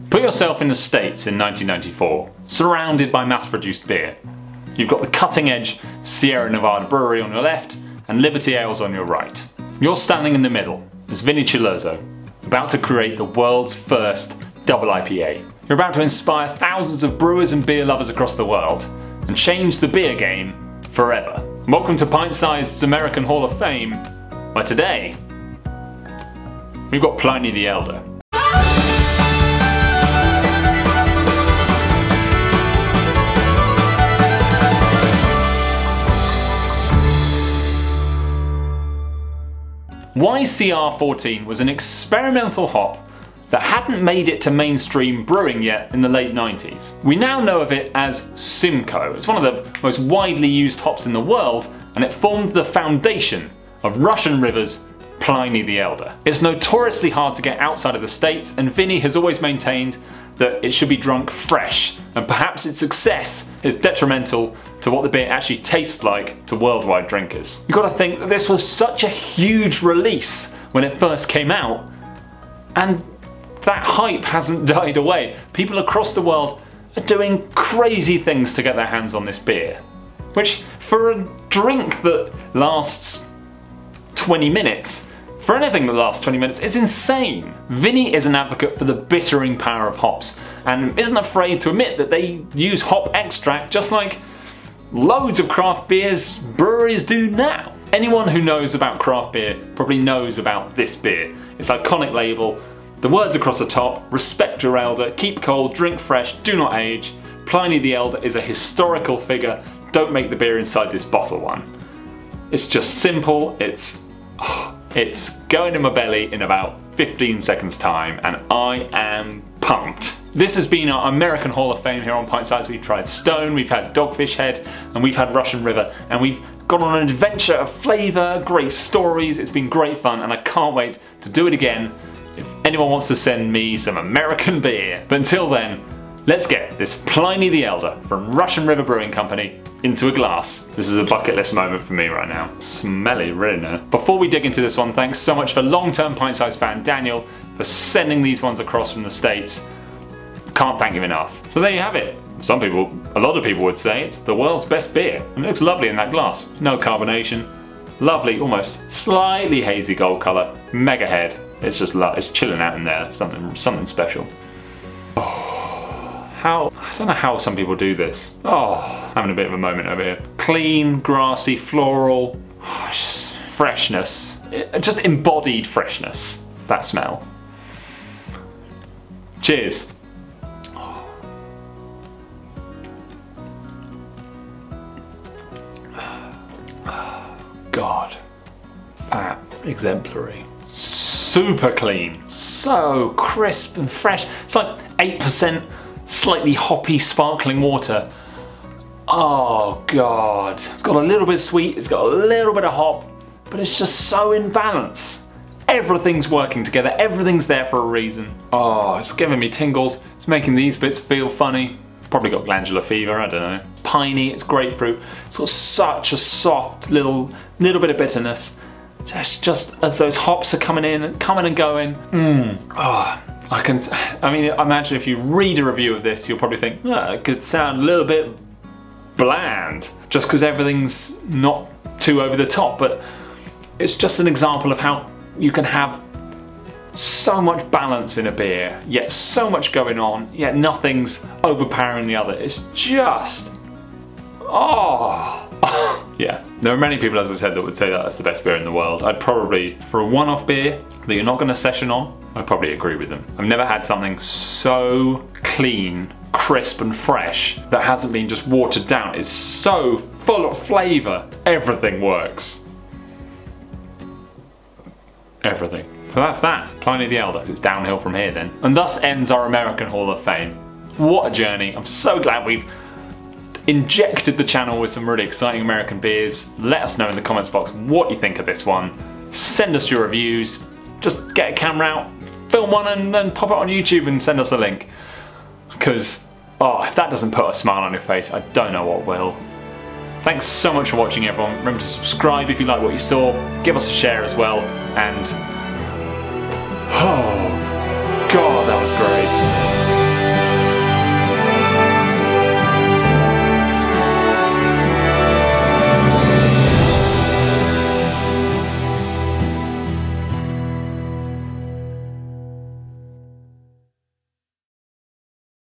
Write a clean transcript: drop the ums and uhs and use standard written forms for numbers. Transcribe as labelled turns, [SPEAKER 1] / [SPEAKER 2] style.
[SPEAKER 1] Put yourself in the States in 1994, surrounded by mass-produced beer. You've got the cutting-edge Sierra Nevada brewery on your left and Liberty Ales on your right. You're standing in the middle as Vinnie Cilurzo, about to create the world's first double IPA. You're about to inspire thousands of brewers and beer lovers across the world and change the beer game forever. Welcome to Pint Sized's American Hall of Fame, where today we've got Pliny the Elder. YCR14 was an experimental hop that hadn't made it to mainstream brewing yet in the late 90s. We now know of it as Simcoe. It's one of the most widely used hops in the world, and it formed the foundation of Russian River's Pliny the Elder. It's notoriously hard to get outside of the States, and Vinnie has always maintained that it should be drunk fresh, and perhaps its success is detrimental to what the beer actually tastes like to worldwide drinkers. You've got to think that this was such a huge release when it first came out, and that hype hasn't died away. People across the world are doing crazy things to get their hands on this beer, which for a drink that lasts 20 minutes, for anything that lasts 20 minutes, is insane. Vinnie is an advocate for the bittering power of hops and isn't afraid to admit that they use hop extract just like loads of craft beers breweries do now. Anyone who knows about craft beer probably knows about this beer. Its iconic label, the words across the top, respect your elder, keep cold, drink fresh, do not age. Pliny the Elder is a historical figure. Don't make the beer inside this bottle one. It's just simple, it's going in my belly in about 15 seconds time, and I am pumped. This has been our American Hall of Fame here on Pint Sized. We've tried Stone, we've had Dogfish Head, and we've had Russian River, and we've gone on an adventure of flavour, great stories. It's been great fun, and I can't wait to do it again if anyone wants to send me some American beer. But until then, let's get this Pliny the Elder from Russian River Brewing Company into a glass. This is a bucket list moment for me right now. Smelly, really nice. Before we dig into this one, thanks so much for long-term Pint Sized fan Daniel for sending these ones across from the States. Can't thank him enough. So there you have it. Some people, a lot of people would say it's the world's best beer. And it looks lovely in that glass. No carbonation. Lovely, almost slightly hazy gold colour. Mega head. It's just it's chilling out in there. Something special. I don't know how some people do this. Oh, having a bit of a moment over here. Clean, grassy, floral, just freshness. Just embodied freshness, that smell. Cheers. God, that exemplary. Super clean, so crisp and fresh. It's like 8% slightly hoppy sparkling water. Oh God. It's got a little bit sweet, it's got a little bit of hop, but it's just so in balance. Everything's working together, everything's there for a reason. Oh, it's giving me tingles. It's making these bits feel funny. Probably got glandular fever, I don't know. Piney, it's grapefruit. It's got such a soft little bit of bitterness. Just as those hops are coming in and going. Oh. I mean, imagine if you read a review of this, you'll probably think, oh, it could sound a little bit bland, just because everything's not too over the top, but it's just an example of how you can have so much balance in a beer, yet so much going on, yet nothing's overpowering the other. It's just, oh. Yeah, there are many people, as I said, that would say that that's the best beer in the world. I'd probably, for a one-off beer that you're not going to session on, I'd probably agree with them. I've never had something so clean, crisp and fresh that hasn't been just watered down. It's so full of flavour. Everything works. Everything. So that's that, Pliny the Elder. It's downhill from here then. And thus ends our American Hall of Fame. What a journey. I'm so glad we've injected the channel with some really exciting American beers. Let us know in the comments box what you think of this one. Send us your reviews. Just get a camera out, film one and then pop it on YouTube and send us a link. Because, oh, if that doesn't put a smile on your face, I don't know what will. Thanks so much for watching, everyone. Remember to subscribe if you like what you saw. Give us a share as well. And, oh, God, that was great.